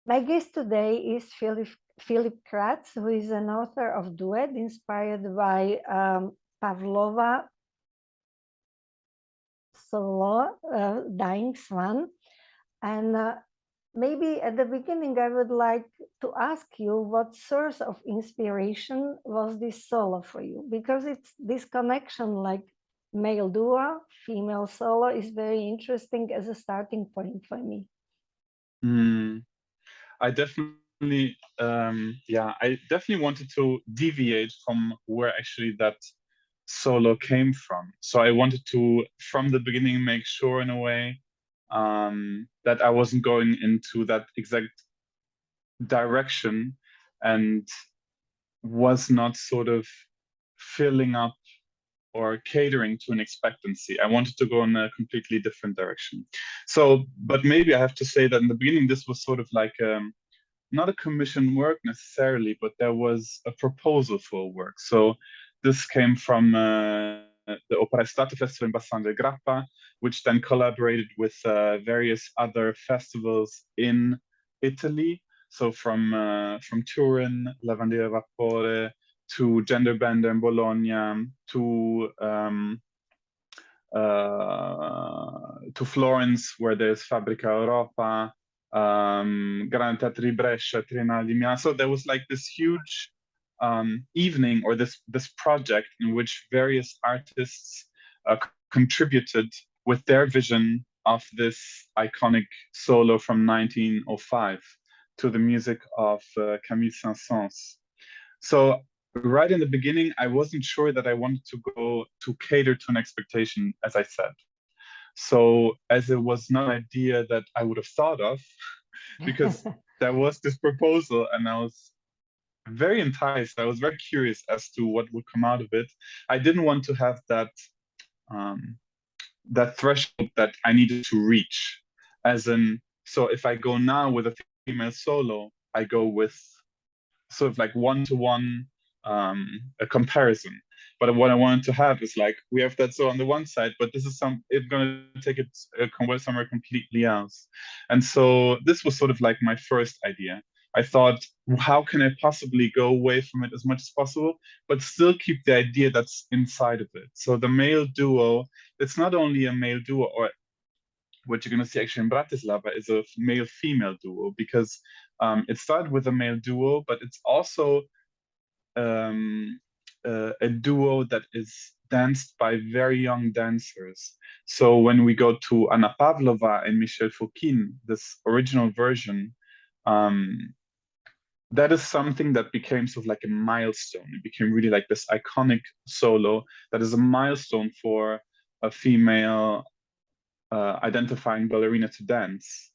My guest today is Philippe Kratz, who is an author of Duet inspired by Pavlova solo, Dying Swan. And maybe at the beginning, I would like to ask you what source of inspiration was this solo for you? Because it's this connection, like male duo, female solo, is very interesting as a starting point for me. I definitely, I definitely wanted to deviate from where actually that solo came from. So I wanted to, from the beginning, make sure in a way that I wasn't going into that exact direction and was not sort of filling up or catering to an expectancy. I wanted to go in a completely different direction. So, but maybe I have to say that in the beginning, this was sort of like not a commission work necessarily, but there was a proposal for work. So this came from the Opera Estate Festival in Bassan del Grappa, which then collaborated with various other festivals in Italy. So from Turin, La Bandiera Vapore, to Gender Bender in Bologna, to Florence, where there's Fabbrica Europa, Grande Teatro di Brescia, Triennale di Milano. So there was like this huge evening, or this project in which various artists contributed with their vision of this iconic solo from 1905 to the music of Camille Saint-Saëns. So right in the beginning, I wasn't sure that I wanted to go to cater to an expectation, as I said. So as it was not an idea that I would have thought of, because there was this proposal and I was very enticed. I was very curious as to what would come out of it. I didn't want to have that threshold that I needed to reach. As in, so if I go now with a female solo, I go with sort of like one-to-one a comparison. But what I wanted to have is like, we have that so on the one side, but this is it's going to take it somewhere completely else. And so this was sort of like my first idea. I thought, how can I possibly go away from it as much as possible, but still keep the idea that's inside of it? So the male duo, it's not only a male duo, or what you're going to see actually in Bratislava is a male-female duo, because it started with a male duo, but it's also a duo that is danced by very young dancers. So when we go to Anna Pavlova and Michel Fokine, this original version, that is something that became sort of like a milestone. It became really like this iconic solo that is a milestone for a female identifying ballerina to dance.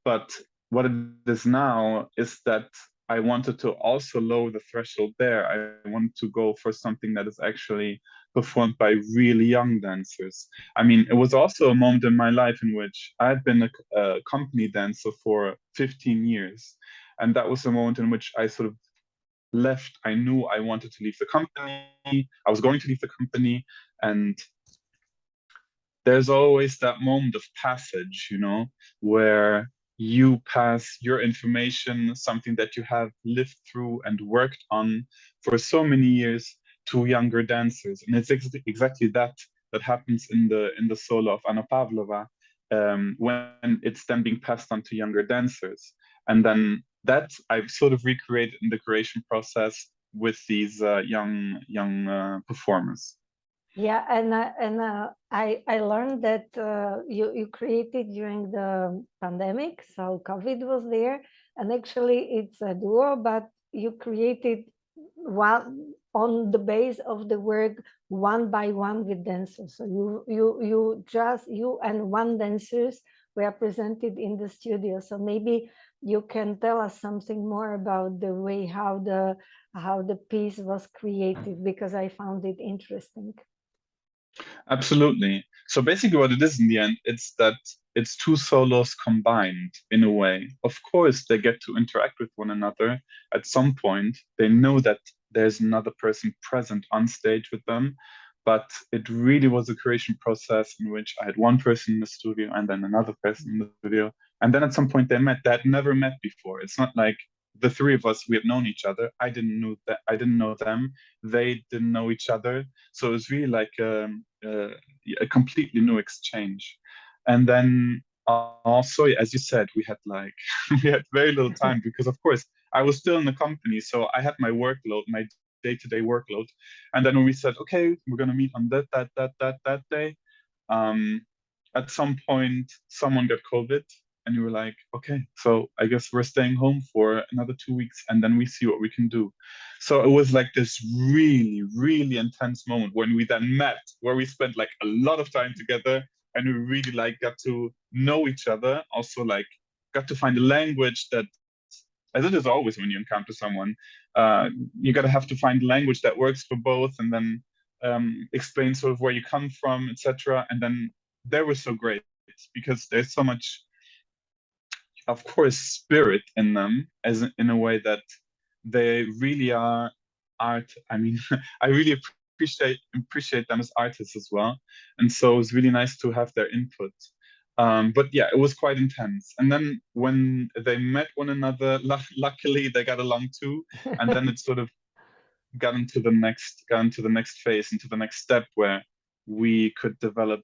But what it is now is that I wanted to also lower the threshold there. I wanted to go for something that is actually performed by really young dancers. I mean, it was also a moment in my life in which I had been a company dancer for 15 years. And that was a moment in which I sort of left. I knew I wanted to leave the company. I was going to leave the company. And there's always that moment of passage, you know, where you pass your information, something that you have lived through and worked on for so many years, to younger dancers. And it's exactly that happens in the solo of Anna Pavlova, when it's then being passed on to younger dancers. And then that I've sort of recreated in the creation process with these young performers. Yeah, and I learned that you created during the pandemic, so COVID was there, and actually it's a duo, but you created one on the base of the work one by one with dancers. So you and one dancers were presented in the studio. So maybe you can tell us something more about the way how the piece was created, because I found it interesting. Absolutely. So basically what it is in the end, it's that it's two solos combined in a way. Of course, they get to interact with one another at some point. They know that there's another person present on stage with them, but it really was a creation process in which I had one person in the studio and then another person in the studio, And then at some point they met. They had never met before. It's not like the three of us, we have known each other. I didn't know them. They didn't know each other. So it was really like a completely new exchange. And then also, as you said, we had like we had very little time because, of course, I was still in the company, so I had my workload, my day-to-day workload. And then when we said, okay, we're gonna meet on that day, at some point someone got COVID, and you were like, okay, so I guess we're staying home for another 2 weeks, and then we see what we can do. So it was like this really, really intense moment when we then met, where we spent like a lot of time together, and we really like got to know each other. Also, like got to find a language that, as it is always when you encounter someone, you gotta have to find a language that works for both, and then explain sort of where you come from, etc. And then they were so great because there's so much, of course, spirit in them, as in a way that they really are art. I mean, I really appreciate them as artists as well, and so it was really nice to have their input. But yeah, it was quite intense. And then when they met one another, luckily they got along too, and then it sort of got into the next phase, into the next step, where we could develop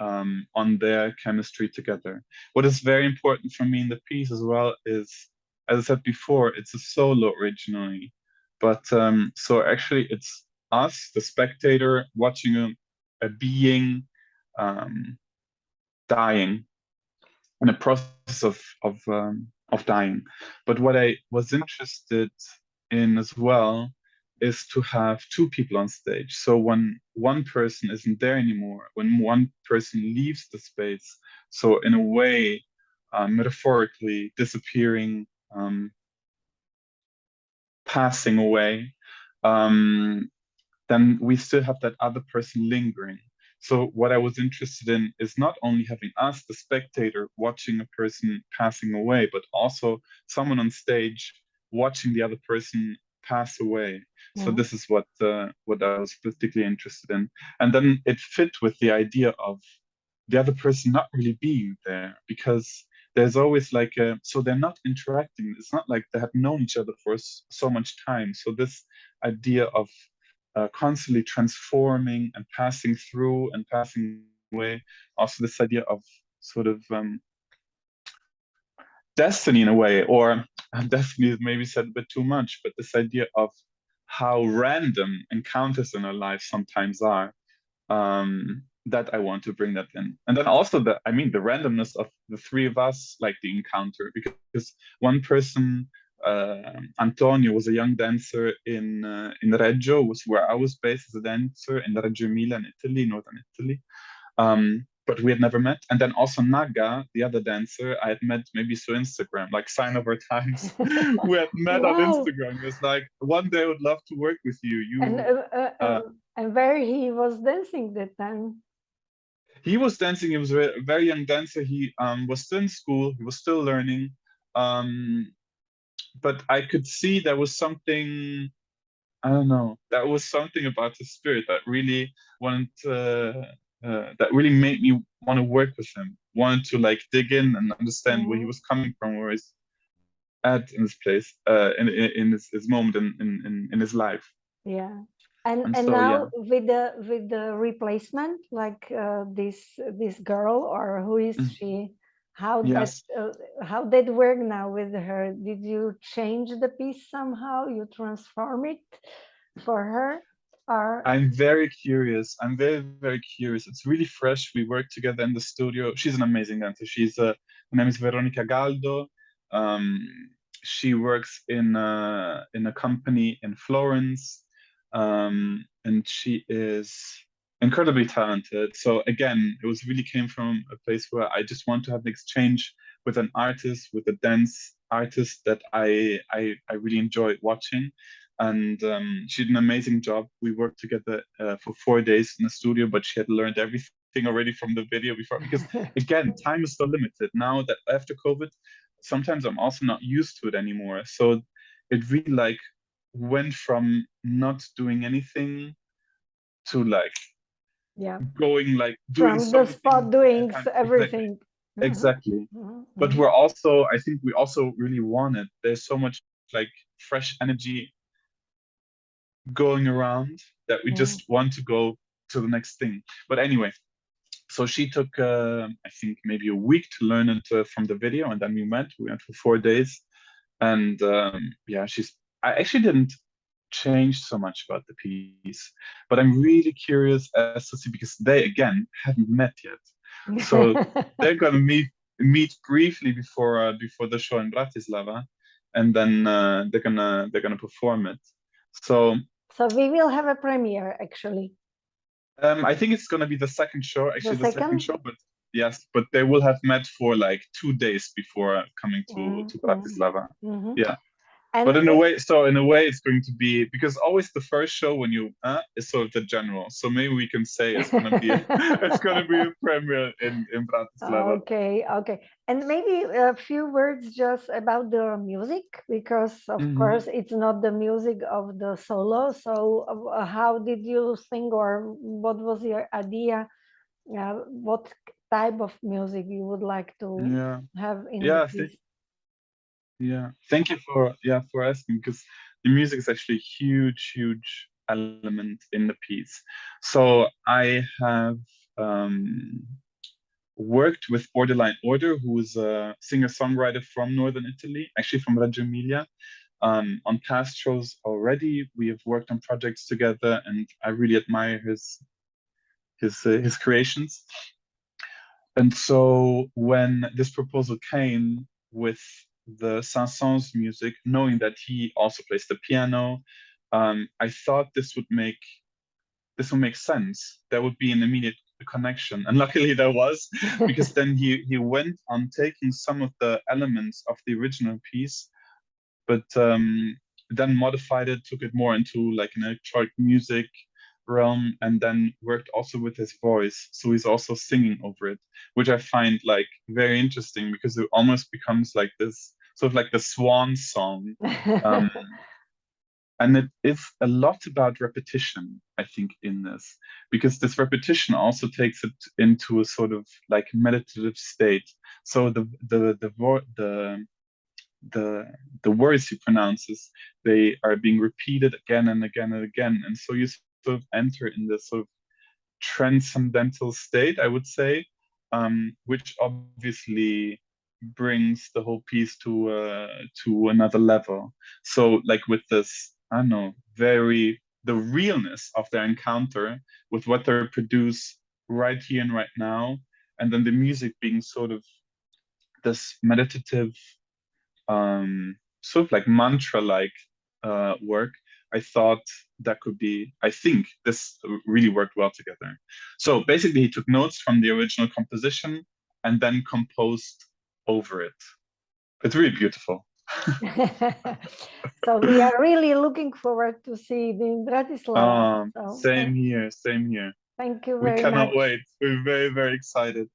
on their chemistry together. What is very important for me in the piece as well is, as I said before, it's a solo originally, but so actually it's us, the spectator, watching a being dying, in a process of dying. But what I was interested in as well is to have two people on stage. So when one person isn't there anymore, when one person leaves the space, so in a way, metaphorically disappearing, passing away, then we still have that other person lingering. So what I was interested in is not only having us, the spectator, watching a person passing away, but also someone on stage watching the other person pass away. So this is what I was particularly interested in. And then it fit with the idea of the other person not really being there, because there's always like so they're not interacting. It's not like they have known each other for so much time. So this idea of constantly transforming and passing through and passing away. Also, this idea of sort of destiny in a way, or destiny is maybe said a bit too much, but this idea of how random encounters in our life sometimes are, that I want to bring that in. And then also the randomness of the three of us, like the encounter, because one person, Antonio, was a young dancer in Reggio, was where I was based as a dancer in Reggio Emilia in Italy, northern Italy. But we had never met. And then also Naga, the other dancer, I had met maybe through Instagram, like sign of our times. We had met on Instagram. It was like, one day I would love to work with you. And where he was dancing that time? He was dancing. He was a very young dancer. He was still in school. He was still learning. But I could see there was something, I don't know, that was something about his spirit that really that really made me want to work with him, wanted to like dig in and understand where he was coming from, where he's at in this place, in his moment in his life. Yeah. And so, now with the replacement, like this girl, or who is she? How that work now with her? Did you change the piece somehow? You transform it for her? Or I'm very curious. I'm very, very curious. It's really fresh. We work together in the studio. She's an amazing dancer. Her name is Veronica Galdo. She works in a company in Florence, and she is incredibly talented. So again, it was really came from a place where I just want to have an exchange with an artist, with a dance artist that I really enjoy watching. And she did an amazing job. We worked together for 4 days in the studio, but she had learned everything already from the video before, because again, time is so limited. Now that after COVID, sometimes I'm also not used to it anymore. So it really like went from not doing anything to like going like doing from the spot doing everything. exactly. Mhm, But mhm. we're also, I think we also really want it. There's so much like fresh energy going around that we just want to go to the next thing. But anyway, so she took, I think maybe a week to learn it from the video, and then we went for 4 days. And yeah, I actually didn't change so much about the piece, but I'm really curious as to see, because they again haven't met yet. So they're gonna meet briefly before the show in Bratislava, and then they're gonna perform it. So So we will have a premiere actually. I think it's gonna be the second show, actually the second second? show, but yes, but they will have met for like 2 days before coming to Bratislava. Mhm. Yeah. And But in a way, it's going to be, because always the first show when you is sort of the general. So maybe we can say it's gonna be it's gonna be a premiere in Bratislava. Okay, okay. And maybe a few words just about the music, because of course it's not the music of the solo. So how did you think, or what was your idea? What type of music you would like to Yeah, have in the yeah, piece? yeah. Thank you for asking, because the music is actually a huge element in the piece. So I have worked with Borderline Order, who is a singer-songwriter from Northern Italy, actually from Reggio Emilia. On past shows already, we have worked on projects together, and I really admire his creations. And so when this proposal came with the Saint-Saëns music, knowing that he also plays the piano, I thought this would make sense. There would be an immediate connection, and luckily there was, because then he went on taking some of the elements of the original piece, but then modified it, took it more into like an electronic music realm, and then worked also with his voice. So he's also singing over it, which I find like very interesting, because it almost becomes like this sort of like the swan song. Um, and it is a lot about repetition, I think, in this, because this repetition also takes it into a sort of like meditative state. So the words he pronounces, they are being repeated again and again and again, and so you sort of enter in this sort of transcendental state, I would say, which obviously brings the whole piece to another level. So like with this, I don't know, the realness of their encounter with what they produce right here and right now, and then the music being sort of this meditative, sort of like mantra-like work. I thought I think this really worked well together. So basically, he took notes from the original composition and then composed over it. It's really beautiful. So we are really looking forward to see it in Bratislava. So Same here, same here. thank you We very cannot much. wait. We're very excited.